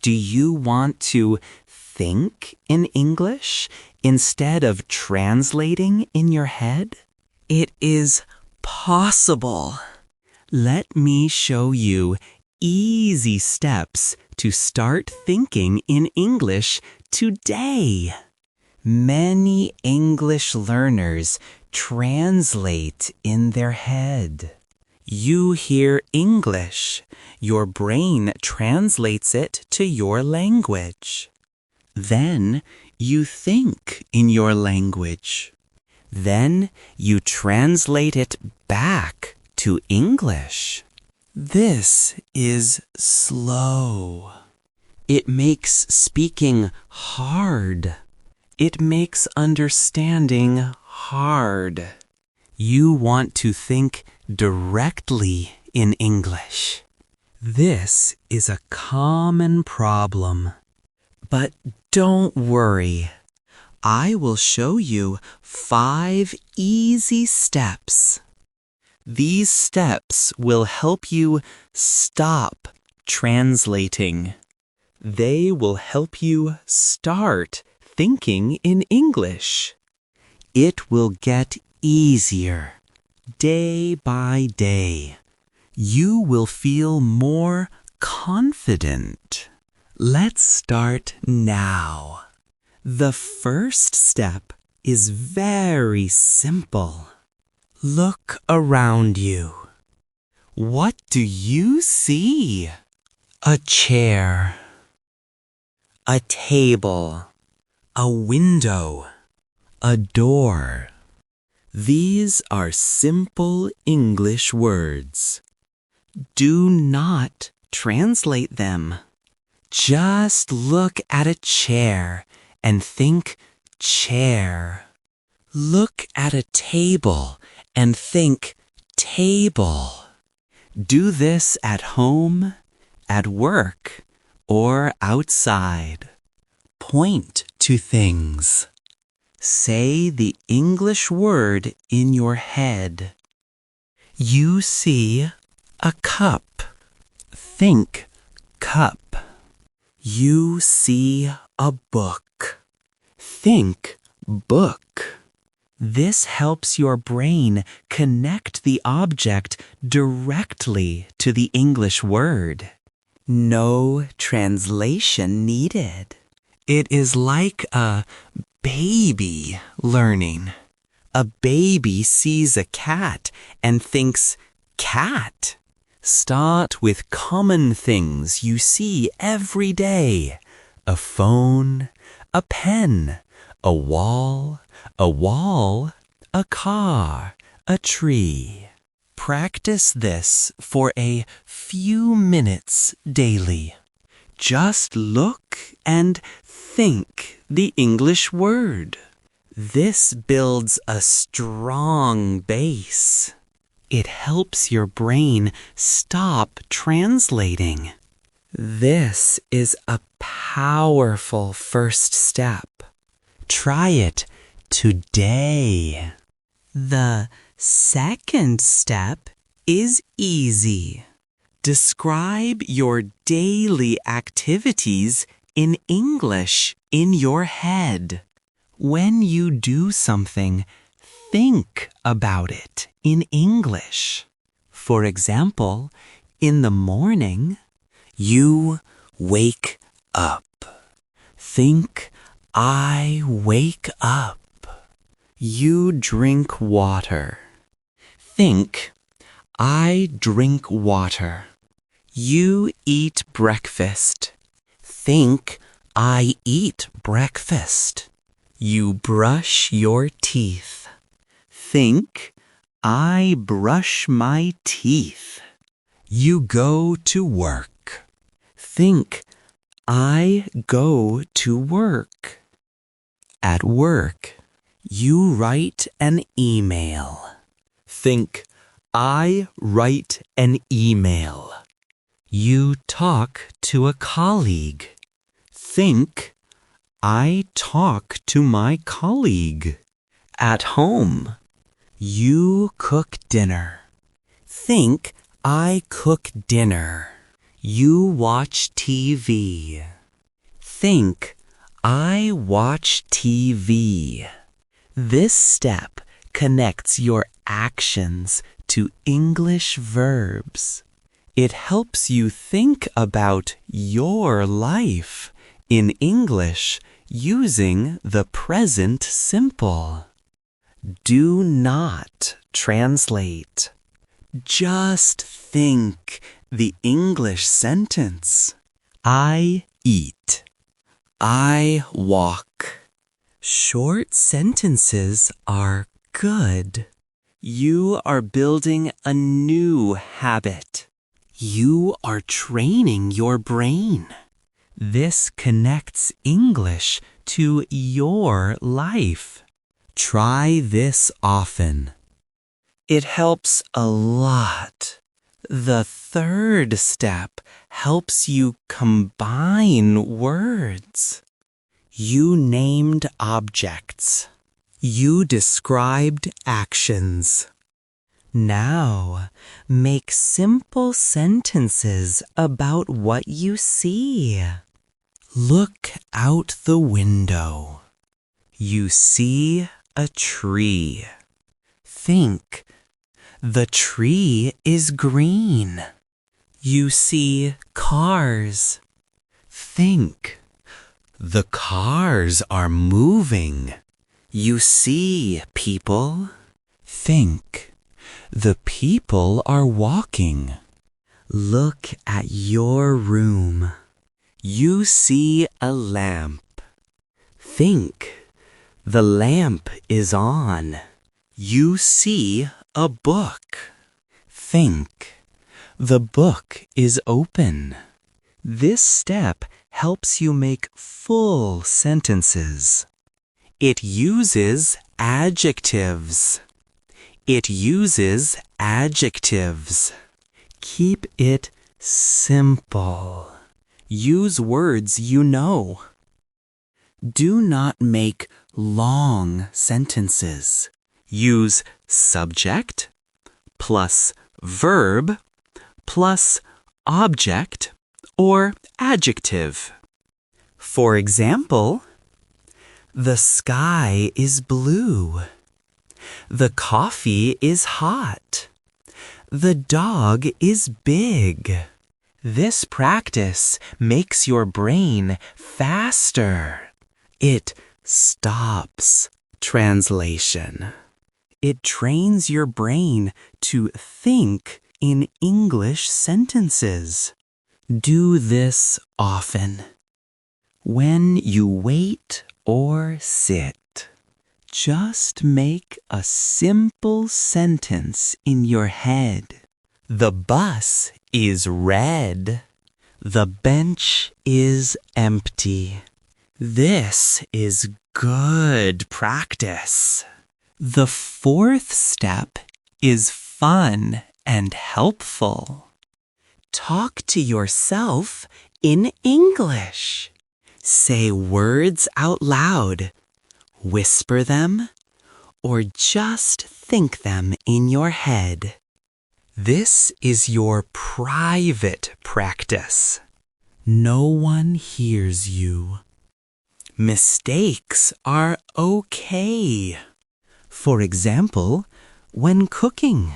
Do you want to think in English instead of translating in your head? It is possible. Let me show you easy steps to start thinking in English today. Many English learners translate in their head. You hear English. Your brain translates it to your language. Then you think in your language. Then you translate it back to English. This is slow. It makes speaking hard. It makes understanding hard. You want to think directly in English. This is a common problem. But don't worry. I will show you 5 easy steps. These steps will help you stop translating. They will help you start thinking in English. It will get easier day by day. You will feel more confident. Let's start now. The first step is very simple. Look around you. What do you see? A chair, a table, a window, a door. These are simple English words. Do not translate them. Just look at a chair and think chair. Look at a table and think table. Do this at home, at work, or outside. Point to things. Say the English word in your head. You see a cup. Think cup. You see a book. Think book. This helps your brain connect the object directly to the English word. No translation needed. It is like a baby learning. A baby sees a cat and thinks cat. Start with common things you see every day. A phone, a pen, a wall, a car, a tree. Practice this for a few minutes daily. Just look and think the English word. This builds a strong base. It helps your brain stop translating. This is a powerful first step. Try it today. The second step is easy. Describe your daily activities in English in your head. When you do something, think about it in English. For example, in the morning, you wake up. Think, I wake up. You drink water. Think, I drink water. You eat breakfast. Think, I eat breakfast. You brush your teeth. Think, I brush my teeth. You go to work. Think, I go to work. At work, you write an email. Think, I write an email. You talk to a colleague. Think, I talk to my colleague. At home, you cook dinner. Think, I cook dinner. You watch TV. Think, I watch TV. This step connects your actions to English verbs. It helps you think about your life in English using the present simple. Do not translate. Just think the English sentence. I eat. I walk. Short sentences are good. You are building a new habit. You are training your brain. This connects English to your life. Try this often. It helps a lot. The third step helps you combine words. You named objects. You described actions. Now, make simple sentences about what you see. Look out the window. You see a tree. Think, the tree is green. You see cars. Think, the cars are moving. You see people. Think, the people are walking. Look at your room. You see a lamp. Think, the lamp is on. You see a book. Think, the book is open. This step helps you make full sentences. It uses adjectives. It uses adjectives. Keep it simple. Use words you know. Do not make long sentences. Use subject plus verb plus object or adjective. For example, the sky is blue. The coffee is hot. The dog is big. This practice makes your brain faster. It stops translation. It trains your brain to think in English sentences. Do this often. When you wait or sit, just make a simple sentence in your head. The bus is red. The bench is empty. This is good practice. The fourth step is fun and helpful. Talk to yourself in English. Say words out loud. Whisper them, or just think them in your head. This is your private practice. No one hears you. Mistakes are okay. For example, when cooking,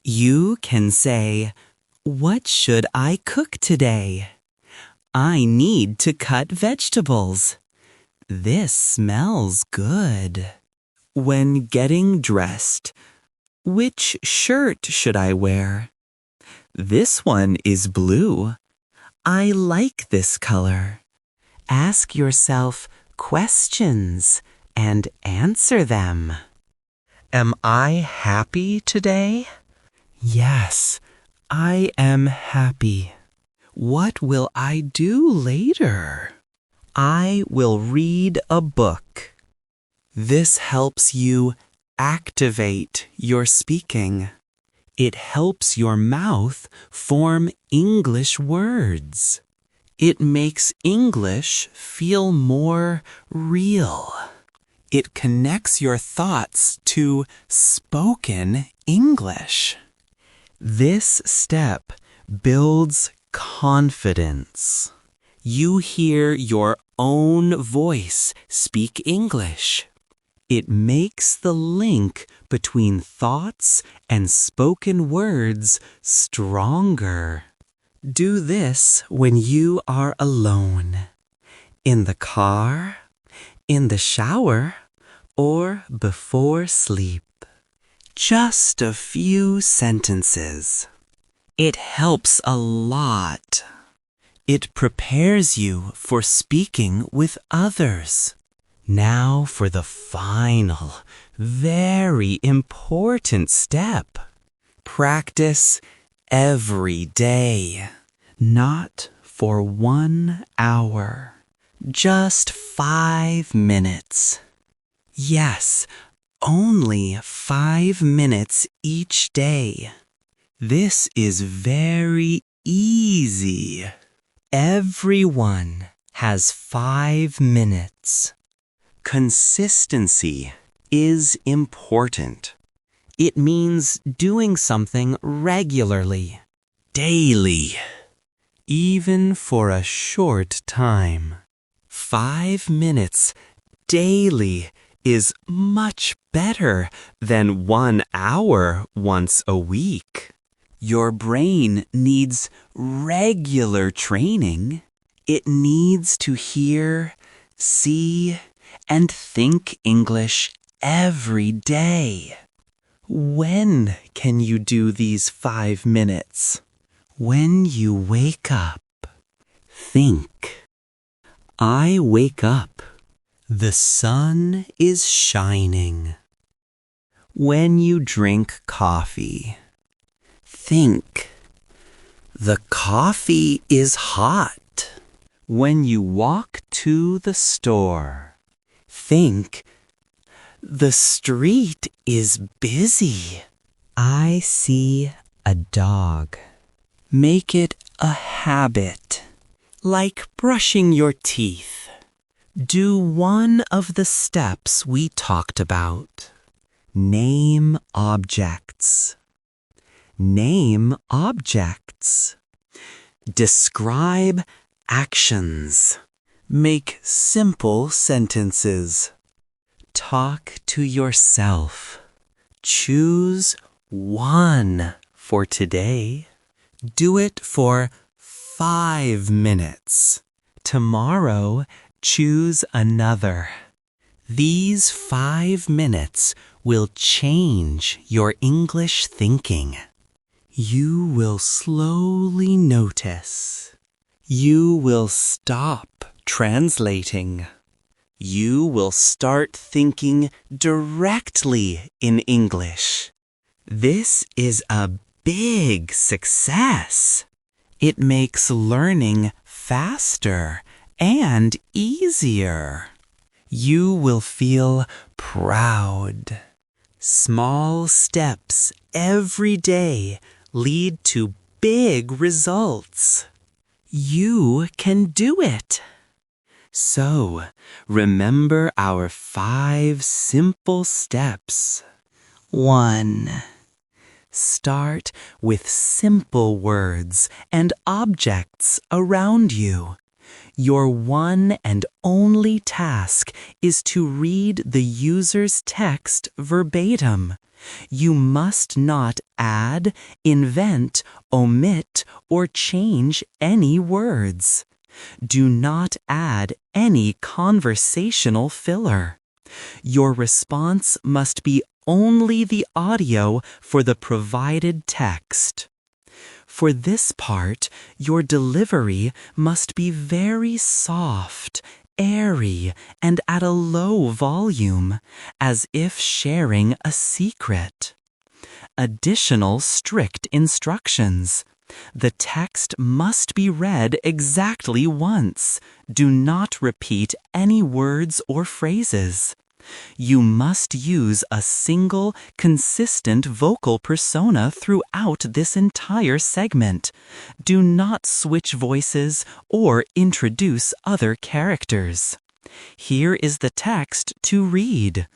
you can say, "What should I cook today? I need to cut vegetables. This smells good." When getting dressed, which shirt should I wear? This one is blue. I like this color. Ask yourself questions and answer them. Am I happy today? Yes, I am happy. What will I do later? I will read a book. This helps you activate your speaking. It helps your mouth form English words. It makes English feel more real. It connects your thoughts to spoken English. This step builds confidence. You hear your own voice speak English. It makes the link between thoughts and spoken words stronger. Do this when you are alone, in the car, in the shower, or before sleep. Just a few sentences. It helps a lot. It prepares you for speaking with others. Now for the final, very important step. Practice every day. Not for 1 hour. Just 5 minutes. Yes, only 5 minutes each day. This is very easy. Everyone has 5 minutes. Consistency is important. It means doing something regularly, daily, even for a short time. 5 minutes daily is much better than 1 hour once a week. Your brain needs regular training. It needs to hear, see, and think English every day. When can you do these 5 minutes? When you wake up. Think. I wake up. The sun is shining. When you drink coffee. Think. The coffee is hot. When you walk to the store. Think. The street is busy. I see a dog. Make it a habit, like brushing your teeth. Do one of the steps we talked about. Name objects. Name objects. Describe actions. Make simple sentences. Talk to yourself. Choose one for today. Do it for 5 minutes. Tomorrow, choose another. These 5 minutes will change your English thinking. You will slowly notice. You will stop translating. You will start thinking directly in English. This is a big success. It makes learning faster and easier. You will feel proud. Small steps every day lead to big results. You can do it. So, remember our 5 simple steps. 1. Start with simple words and objects around you. Your one and only task is to read the user's text verbatim. You must not add, invent, omit, or change any words. Do not add any conversational filler. Your response must be only the audio for the provided text. For this part, your delivery must be very soft, airy, and at a low volume, as if sharing a secret. Additional strict instructions. The text must be read exactly once. Do not repeat any words or phrases. You must use a single, consistent vocal persona throughout this entire segment. Do not switch voices or introduce other characters. Here is the text to read.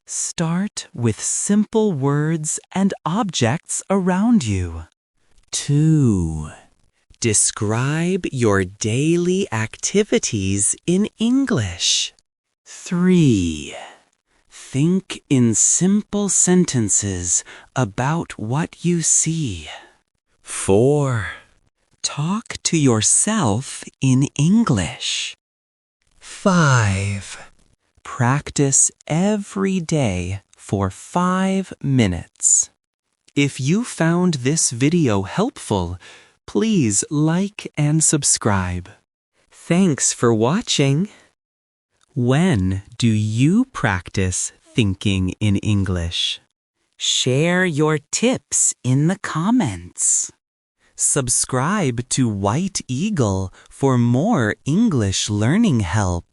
Start with simple words and objects around you. 2. Describe your daily activities in English. 3. Think in simple sentences about what you see. 4. Talk to yourself in English. 5. Practice every day for 5 minutes. If you found this video helpful, please like and subscribe. Thanks for watching. When do you practice thinking in English? Share your tips in the comments. Subscribe to White Eagle for more English learning help.